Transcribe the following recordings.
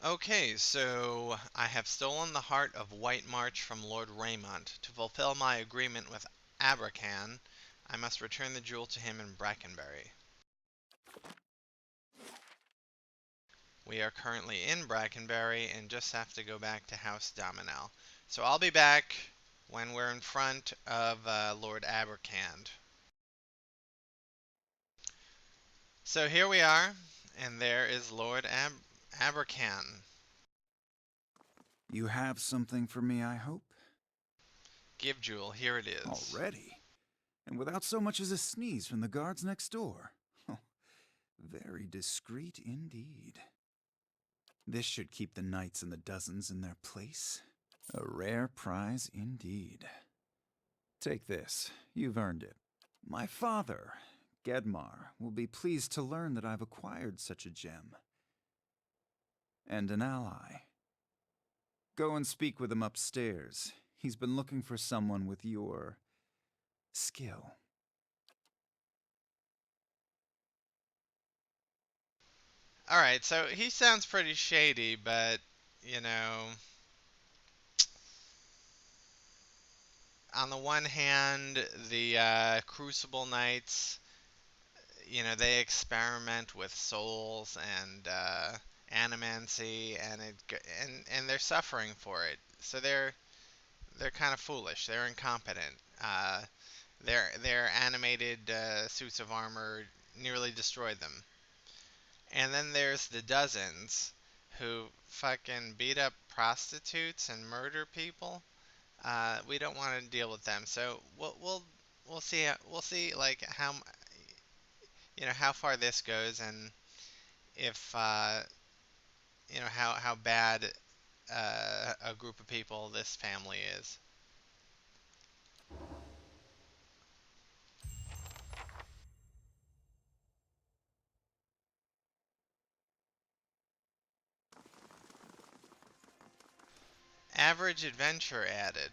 Okay, so I have stolen the heart of White March from Lord Raymond. To fulfill my agreement with Abracan, I must return the jewel to him in Brackenbury. We are currently in Brackenbury and just have to go back to House Dominel. So I'll be back when we're in front of Lord Abercand. So here we are, and there is Lord Abercan. You have something for me, I hope? Give jewel, here it is. Already? And without so much as a sneeze from the guards next door. Very discreet indeed. This should keep the knights and the dozens in their place. A rare prize indeed. Take this. You've earned it. My father, Gedmar, will be pleased to learn that I've acquired such a gem. And an ally. Go and speak with him upstairs. He's been looking for someone with your skill. Alright, so he sounds pretty shady, but, you know, on the one hand, the Crucible Knights, they experiment with souls and animancy, and they're suffering for it. So they're kind of foolish. They're incompetent. Their animated suits of armor nearly destroyed them. And then there's the dozens who fucking beat up prostitutes and murder people. We don't want to deal with them. So we'll see like how far this goes, and if how bad a group of people this family is. Average adventure added.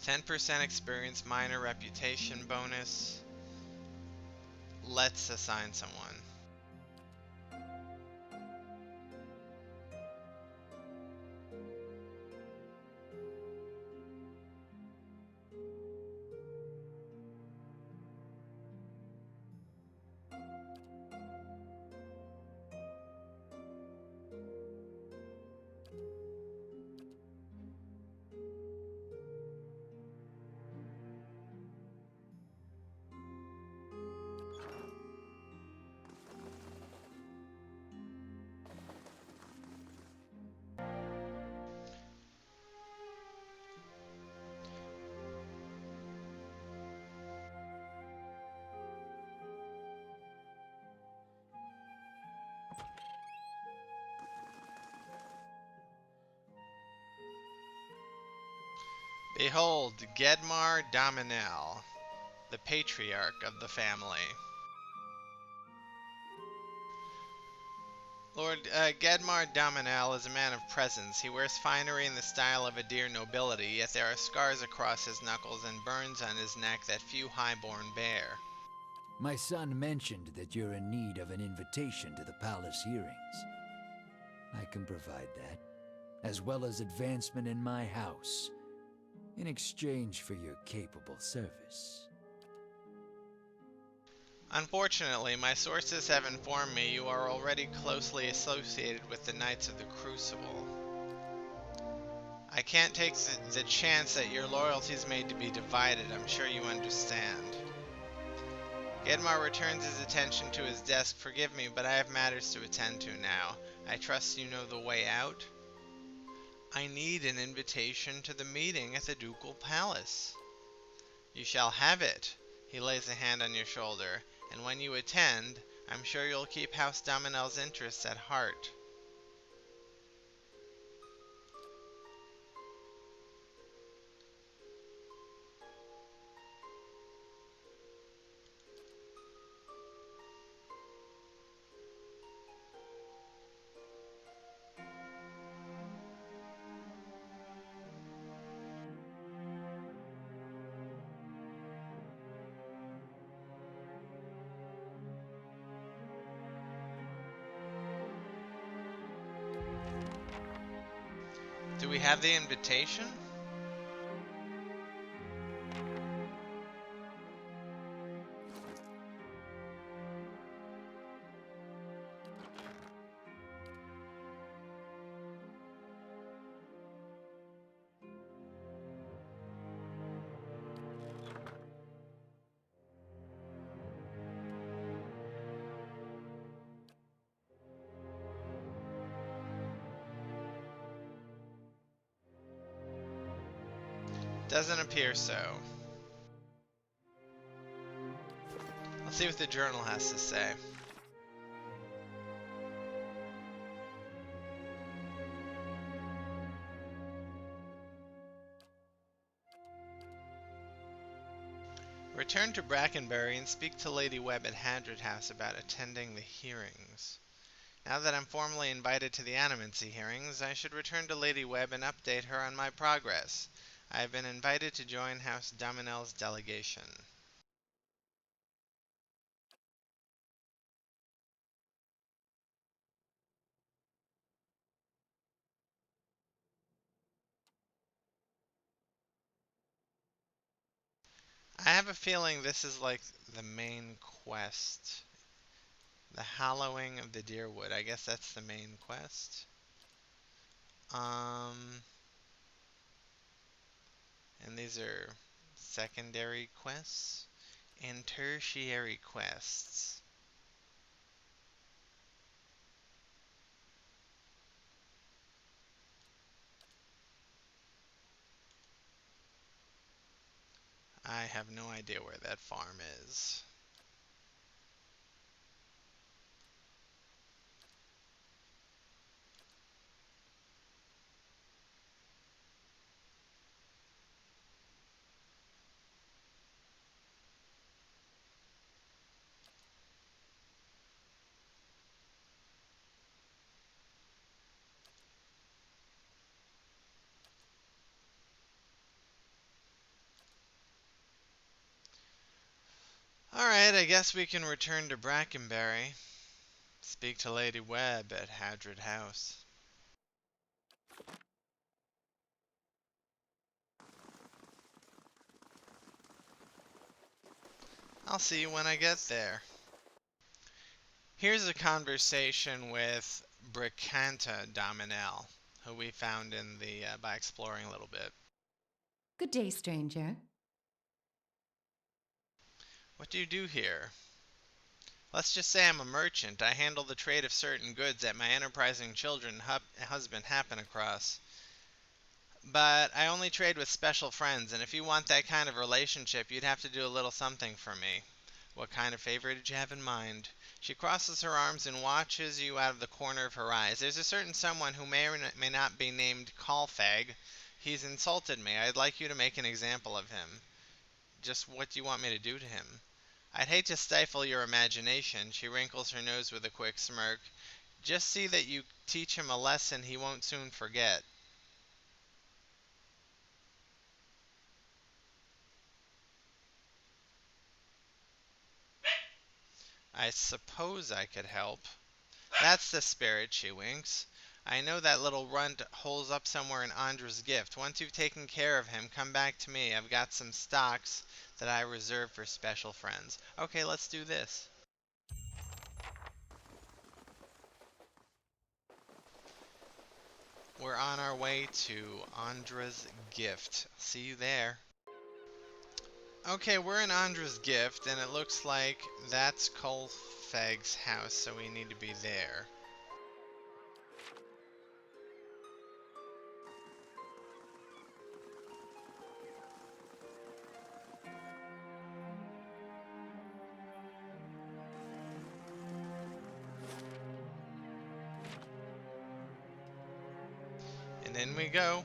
10% experience, minor reputation bonus. Let's assign someone. Behold, Gedmar Dominel, the patriarch of the family. Lord Gedmar Dominel is a man of presence. He wears finery in the style of a dear nobility, yet there are scars across his knuckles and burns on his neck that few highborn bear. My son mentioned that you're in need of an invitation to the palace hearings. I can provide that, as well as advancement in my house, in exchange for your capable service. Unfortunately, my sources have informed me you are already closely associated with the Knights of the Crucible. I can't take the chance that your loyalties may be divided, I'm sure you understand. Gedmar returns his attention to his desk. Forgive me, but I have matters to attend to now. I trust you know the way out? I need an invitation to the meeting at the Ducal Palace. You shall have it. He lays a hand on your shoulder. And when you attend, I'm sure you'll keep House Dominel's interests at heart. Do we have the invitation? Doesn't appear so. Let's see what the journal has to say. Return to Brackenbury and speak to Lady Webb at Hadrid House about attending the hearings. Now that I'm formally invited to the Animancy hearings, I should return to Lady Webb and update her on my progress. I have been invited to join House Dominel's delegation. I have a feeling this is like the main quest. The Hallowing of the Deerwood. I guess that's the main quest. And these are secondary quests and tertiary quests. I have no idea where that farm is. Alright, I guess we can return to Brackenbury. Speak to Lady Webb at Hadrid House. I'll see you when I get there. Here's a conversation with Bricanta Dominel, who we found in the by exploring a little bit. Good day, stranger. What do you do here? Let's just say I'm a merchant. I handle the trade of certain goods that my enterprising husband happen across. But I only trade with special friends, and if you want that kind of relationship, you'd have to do a little something for me. What kind of favor did you have in mind? She crosses her arms and watches you out of the corner of her eyes. There's a certain someone who may or may not be named Calfag. He's insulted me. I'd like you to make an example of him. Just what do you want me to do to him? I'd hate to stifle your imagination. She wrinkles her nose with a quick smirk. Just see that you teach him a lesson he won't soon forget. I suppose I could help. That's the spirit, she winks. I know that little runt holes up somewhere in Andra's gift. Once you've taken care of him, come back to me. I've got some stocks that I reserve for special friends. Okay, let's do this. We're on our way to Andra's gift. See you there. Okay, we're in Andra's gift, and it looks like that's Colfag's house, so we need to be there. And in we go.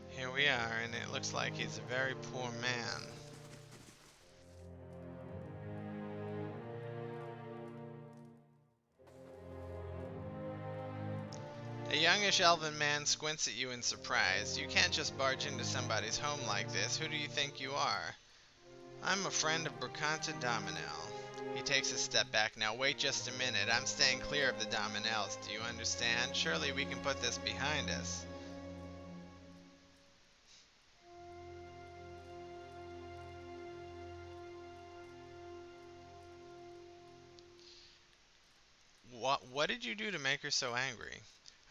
Here we are, and it looks like he's a very poor man. A youngish elven man squints at you in surprise. You can't just barge into somebody's home like this. Who do you think you are? I'm a friend of Bricanta Dominel. He takes a step back. Now wait just a minute. I'm staying clear of the Dominels. Do you understand? Surely we can put this behind us. What did you do to make her so angry?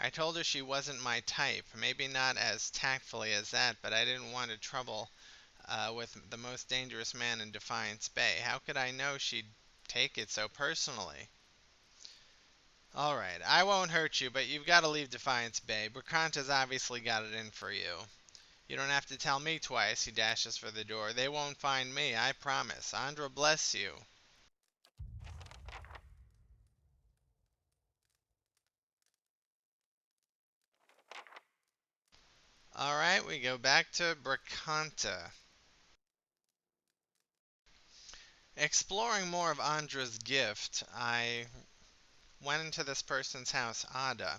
I told her she wasn't my type. Maybe not as tactfully as that, but I didn't want to trouble with the most dangerous man in Defiance Bay. How could I know she'd take it so personally? Alright, I won't hurt you, but you've got to leave Defiance Bay. Bracanta's obviously got it in for you. You don't have to tell me twice. He dashes for the door. They won't find me, I promise. Andra bless you. Alright, we go back to Bracanta. Exploring more of Andra's gift, I went into this person's house, Ada.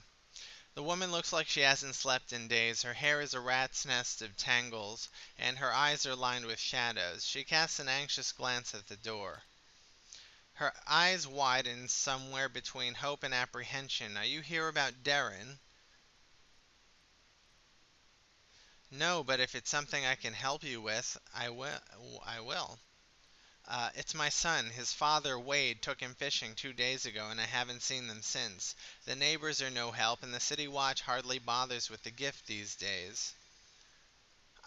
The woman looks like she hasn't slept in days. Her hair is a rat's nest of tangles, and her eyes are lined with shadows. She casts an anxious glance at the door. Her eyes widen somewhere between hope and apprehension. Are you here about Darren? No, but if it's something I can help you with, I will. It's my son. His father, Wade, took him fishing 2 days ago, and I haven't seen them since. The neighbors are no help, and the city watch hardly bothers with the gift these days.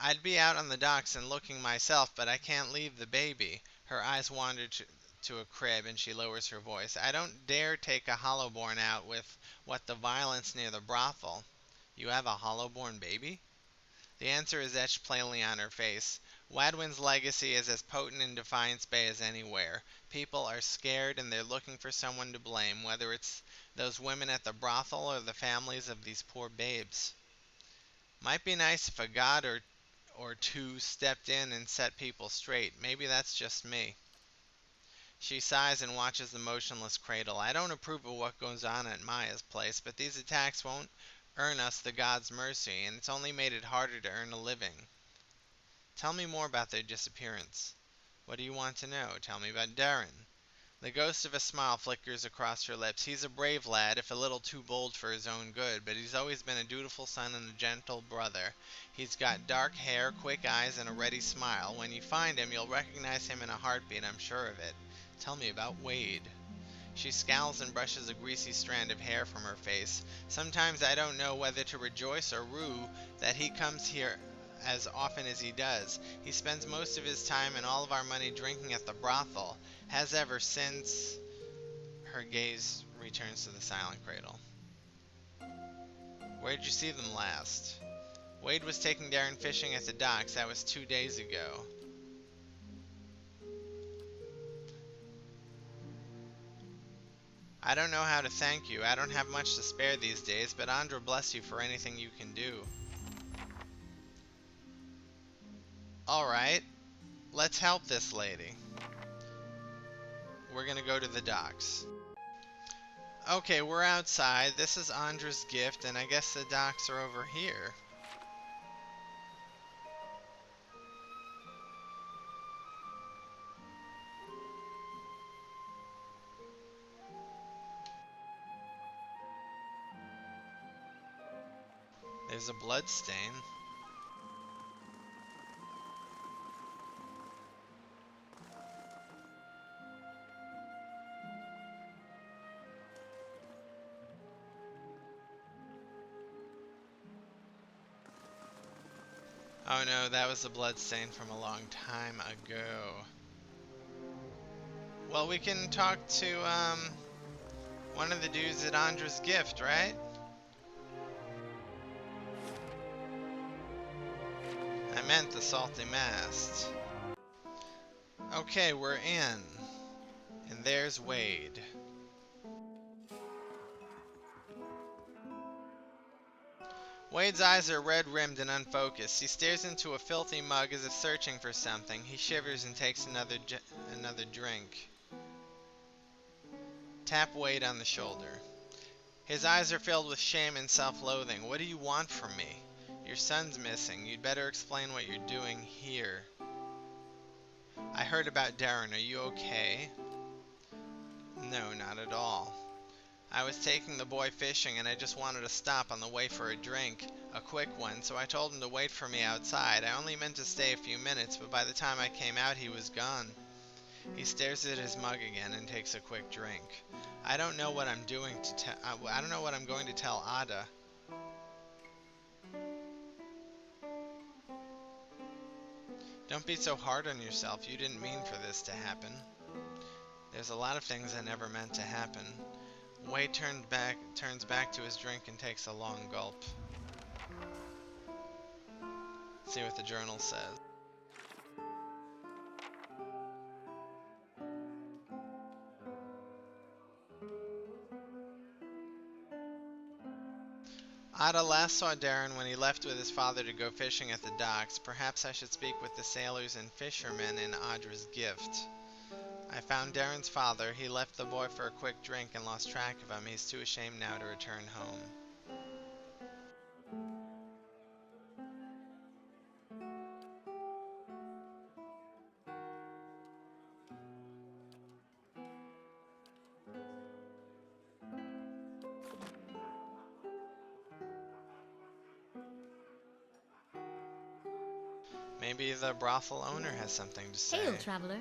I'd be out on the docks and looking myself, but I can't leave the baby. Her eyes wander to a crib, and she lowers her voice. I don't dare take a hollowborn out with what the violence near the brothel. You have a hollowborn baby? The answer is etched plainly on her face. Wadwin's legacy is as potent in Defiance Bay as anywhere. People are scared and they're looking for someone to blame, whether it's those women at the brothel or the families of these poor babes. Might be nice if a god or two stepped in and set people straight. Maybe that's just me. She sighs and watches the motionless cradle. I don't approve of what goes on at Maya's place, but these attacks won't earn us the god's mercy, and it's only made it harder to earn a living. Tell me more about their disappearance. What do you want to know? Tell me about Darren. The ghost of a smile flickers across her lips. He's a brave lad, if a little too bold for his own good, but he's always been a dutiful son and a gentle brother. He's got dark hair, quick eyes, and a ready smile. When you find him, you'll recognize him in a heartbeat, I'm sure of it. Tell me about Wade. She scowls and brushes a greasy strand of hair from her face. Sometimes I don't know whether to rejoice or rue that he comes here as often as he does. He spends most of his time and all of our money drinking at the brothel. Has ever since. Her gaze returns to the silent cradle. Where did you see them last? Wade was taking Darren fishing at the docks. That was 2 days ago. I don't know how to thank you. I don't have much to spare these days, but Andra bless you for anything you can do. Alright, let's help this lady. We're gonna go to the docks. Okay, we're outside. This is Andra's gift, and I guess the docks are over here. There's a blood stain. Oh no, that was a blood stain from a long time ago. Well, we can talk to one of the dudes at Andra's gift, right? I meant the salty mast. Okay, we're in. And there's Wade. Wade's eyes are red-rimmed and unfocused. He stares into a filthy mug as if searching for something. He shivers and takes another drink. Tap Wade on the shoulder. His eyes are filled with shame and self-loathing. What do you want from me? Your son's missing. You'd better explain what you're doing here. I heard about Darren. Are you okay? No, not at all. I was taking the boy fishing and I just wanted to stop on the way for a drink, a quick one, so I told him to wait for me outside. I only meant to stay a few minutes, but by the time I came out he was gone. He stares at his mug again and takes a quick drink. I don't know what I'm doing to I don't know what I'm going to tell Ada. Don't be so hard on yourself. You didn't mean for this to happen. There's a lot of things I never meant to happen. Wei turns back to his drink and takes a long gulp. See what the journal says. Ada last saw Darren when he left with his father to go fishing at the docks. Perhaps I should speak with the sailors and fishermen in Adra's gift. I found Darren's father. He left the boy for a quick drink and lost track of him. He's too ashamed now to return home. Maybe the brothel owner has something to say. Hail, traveler.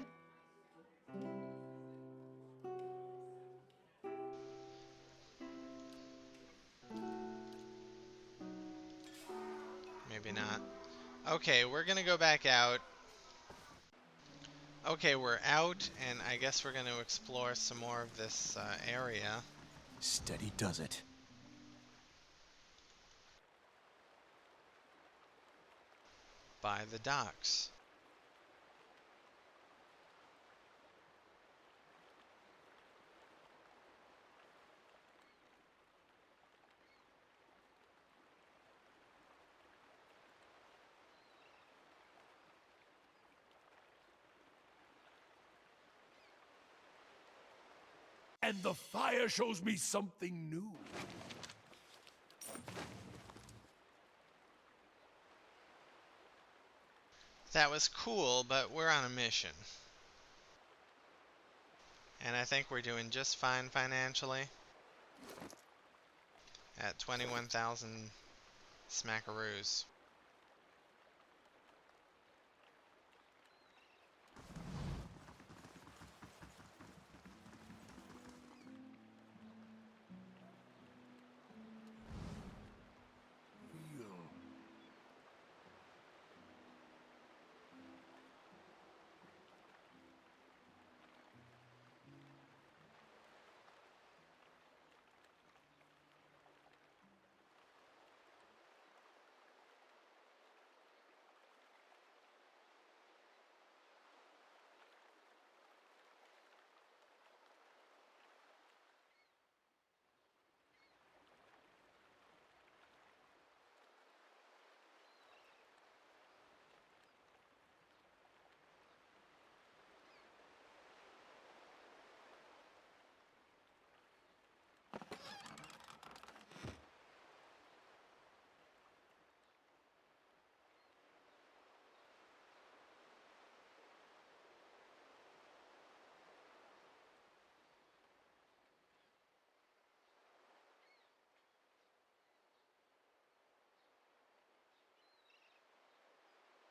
Maybe not. Okay, we're gonna go back out. Okay, we're out, and I guess we're gonna explore some more of this area. Steady does it. By the docks. And the fire shows me something new. That was cool, but we're on a mission. And I think we're doing just fine financially. At 21,000 smackaroos.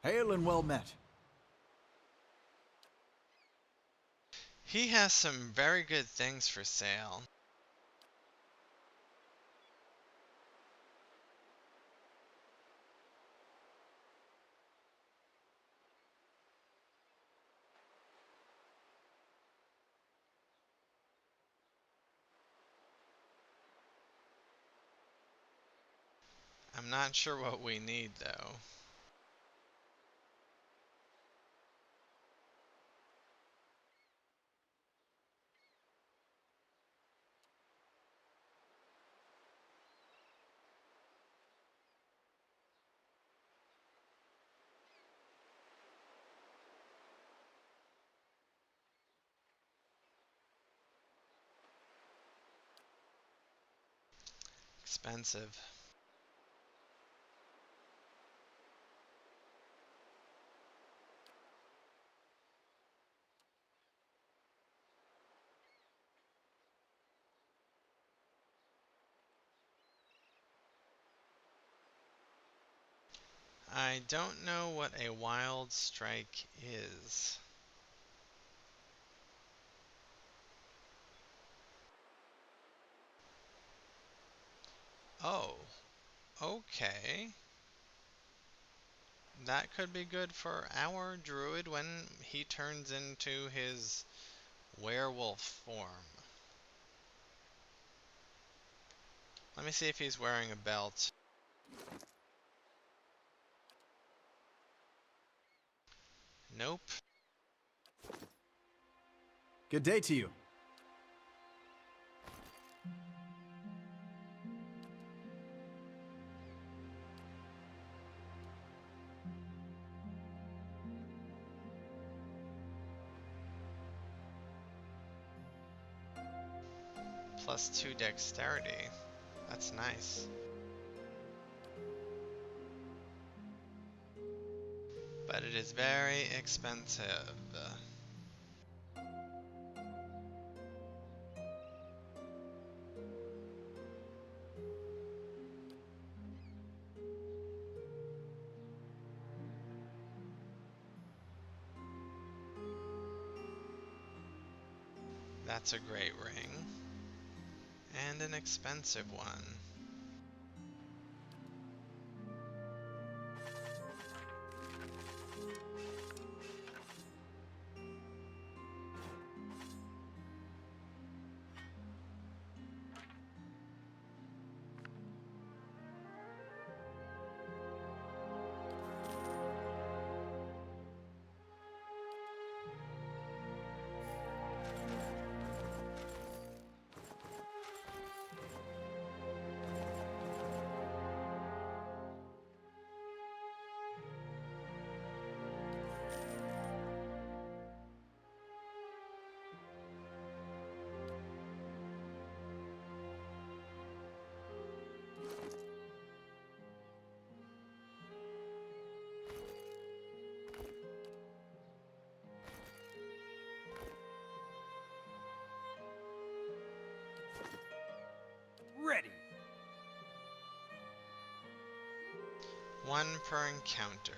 Hail and well met. He has some very good things for sale. I'm not sure what we need, though. Expensive. I don't know what a wild strike is. Oh, okay. That could be good for our druid when he turns into his werewolf form. Let me see if he's wearing a belt. Nope. Good day to you. +2 dexterity. That's nice. But it is very expensive. That's a great ring. And an expensive one. Ready. 1 per encounter.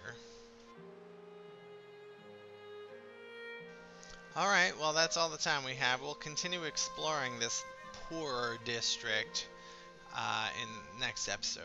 Alright, well that's all the time we have. We'll continue exploring this poorer district in next episode.